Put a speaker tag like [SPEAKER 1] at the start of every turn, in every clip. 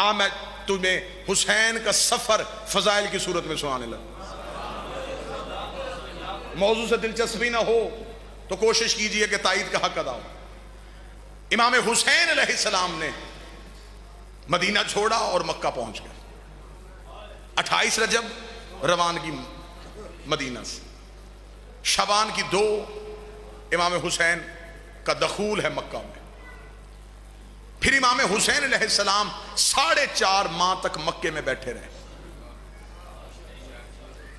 [SPEAKER 1] आ मैं तुम्हें हुसैन का सफर फजाइल की सूरत में सुनाने लगा। मौजू से दिलचस्पी ना हो तो कोशिश कीजिए कि ताईद का हक अदा हो। इमाम हुसैन अलैहिस्सलाम ने मदीना छोड़ा और मक्का पहुंच गए। 28 रजब रवानगी मदीना से, शबान की 2 इमाम हुसैन का दखूल है मक्का में। फिर इमाम हुसैन अलैहिस्सलाम 4.5 माह तक मक्के में बैठे रहे।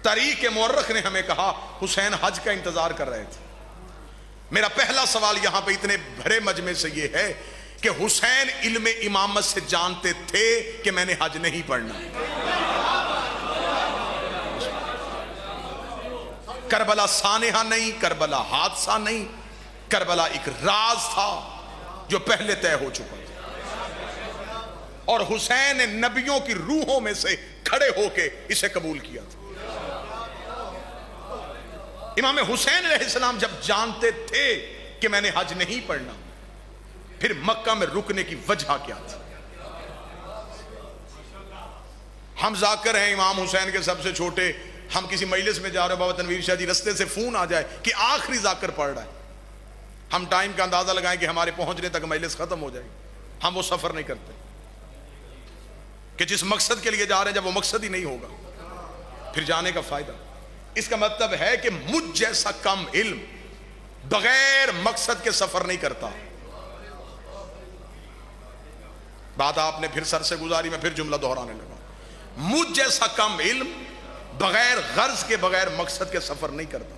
[SPEAKER 1] तारीख मुअर्रख ने हमें कहा हुसैन हज का इंतजार कर रहे थे। मेरा पहला सवाल यहां पे इतने भरे मजमे से यह है कि हुसैन इल्म इमामत से जानते थे कि मैंने हज नहीं पढ़ना। करबला सानेहा नहीं, करबला हादसा नहीं, करबला एक राज था जो पहले तय हो चुका था। और हुसैन ने नबियों की रूहों में से खड़े होके इसे कबूल किया था। इमाम हुसैन अलैहिस्सलाम जब जानते थे कि मैंने हज नहीं पढ़ना, फिर मक्का में रुकने की वजह क्या थी? हम जाकर हैं इमाम हुसैन के सबसे छोटे, हम किसी मजलिस में जा रहे हो, बाबा तनवीर शाह जी, रस्ते से फोन आ जाए कि आखिरी जाकर पढ़ रहा है, हम टाइम का अंदाजा लगाएं कि हमारे पहुंचने तक मजलिस खत्म हो जाएगी। हम वो सफर नहीं करते कि जिस मकसद के लिए जा रहे हैं, जब वो मकसद ही नहीं होगा फिर जाने का फायदा। इसका मतलब है कि मुझ जैसा कम इल्म बगैर मकसद के सफर नहीं करता। बात आपने फिर सर से गुजारी, मैं फिर जुमला दोहराने लगा। मुझ जैसा कम इल्म बगैर गर्ज के, बगैर मकसद के सफर नहीं करता।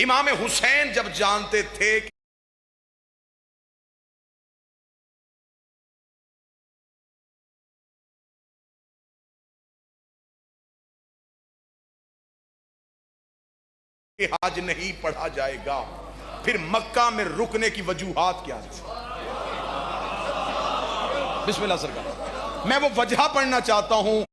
[SPEAKER 1] इमाम हुसैन जब जानते थे कि हज नहीं पढ़ा जाएगा, फिर मक्का में रुकने की वजूहात क्या थी? बिस्मिल्लाह सरकार, मैं वो वजह पढ़ना चाहता हूं।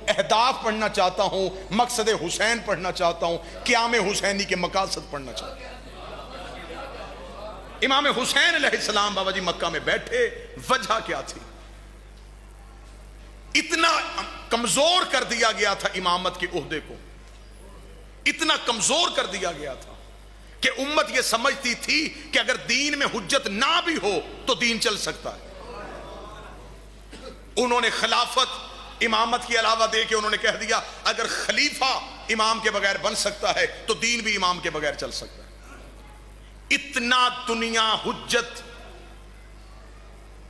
[SPEAKER 1] अहदाफ पढ़ना चाहता हूं, मकसद हुसैन पढ़ना चाहता हूं, क़याम हुसैनी के मकासद पढ़ना चाहता हूं। इमाम हुसैन अलैहिस्सलाम बाबा जी मक्का में बैठे, वजह क्या थी? इतना कमजोर कर दिया गया था इमामत के ओहदे को, इतना कमजोर कर दिया गया था कि उम्मत यह समझती थी कि अगर दीन में हुज्जत ना भी हो तो दीन चल सकता है। उन्होंने खिलाफत इमामत के अलावा दे के उन्होंने कह दिया अगर खलीफा इमाम के बगैर बन सकता है तो दीन भी इमाम के बगैर चल सकता है। इतना दुनिया हुज्जत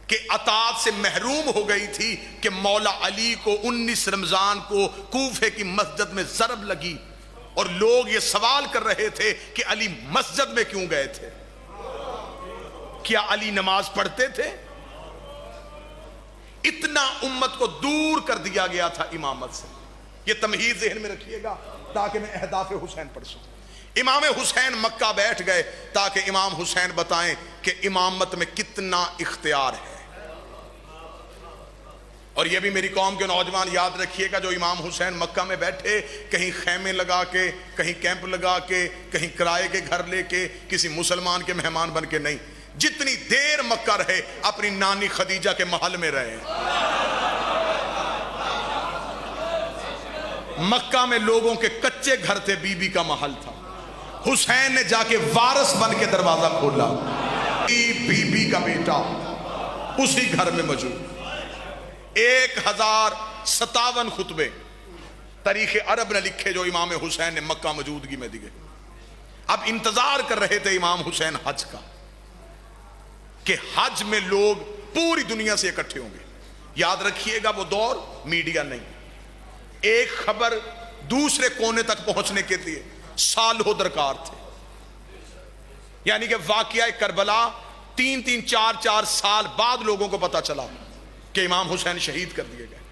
[SPEAKER 1] के अतात से महरूम हो गई थी कि मौला अली को 19 रमजान को कूफे की मस्जिद में ज़रब लगी और लोग ये सवाल कर रहे थे कि अली मस्जिद में क्यों गए थे? क्या अली नमाज पढ़ते थे? इतना उम्मत को दूर कर दिया गया था इमामत से। ये तमहीद ज़हन में रखिएगा ताकि मैं अहदाफ हुसैन पढ़ सकूं। इमाम हुसैन मक्का बैठ गए ताकि इमाम हुसैन बताएं कि इमामत में कितना इख्तियार है। और यह भी मेरी कौम के नौजवान याद रखिएगा, जो इमाम हुसैन मक्का में बैठे, कहीं खैमे लगा के, कहीं कैंप लगा के, कहीं किराए के घर लेके, किसी मुसलमान के मेहमान बन के नहीं, जितनी देर मक्का रहे अपनी नानी खदीजा के महल में रहे। मक्का में लोगों के कच्चे घर थे, बीबी का महल था। हुसैन ने जाके वारिस बन के दरवाजा खोला, बीबी का बेटा उसी घर में मौजूद। 1057 खुतबे तारीख अरब ने लिखे जो इमाम हुसैन ने मक्का मौजूदगी में दिए। अब इंतजार कर रहे थे इमाम हुसैन हज का कि हज में लोग पूरी दुनिया से इकट्ठे होंगे। याद रखिएगा वो दौर मीडिया नहीं, एक खबर दूसरे कोने तक पहुंचने के लिए सालों दरकार थे। यानी कि वाकया करबला 3-3, 4-4 साल बाद लोगों को पता चला कि इमाम हुसैन शहीद कर दिए गए।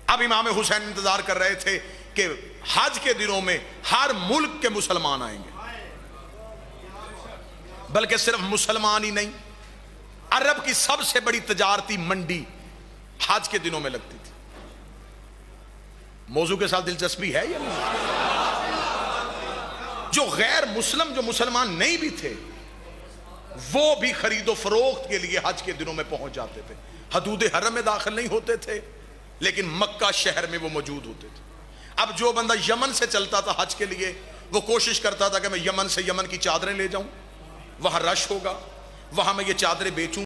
[SPEAKER 1] अब इमाम हुसैन इंतजार कर रहे थे कि हज के दिनों में हर मुल्क के मुसलमान आएंगे, बल्कि सिर्फ मुसलमान ही नहीं, अरब की सबसे बड़ी तजारती मंडी हज के दिनों में लगती थी। मौजू के साथ दिलचस्पी है या नहीं? जो गैर मुस्लिम, जो मुसलमान नहीं भी थे, वो भी खरीदो फरोख्त के लिए हज के दिनों में पहुंच जाते थे। हदूद हरम में दाखिल नहीं होते थे, लेकिन मक्का शहर में वो मौजूद होते थे। अब जो बंदा यमन से चलता था हज के लिए, वो कोशिश करता था कि मैं यमन से यमन की चादरें ले जाऊं, वहां रश होगा, वहां मैं ये चादरें बेचूं।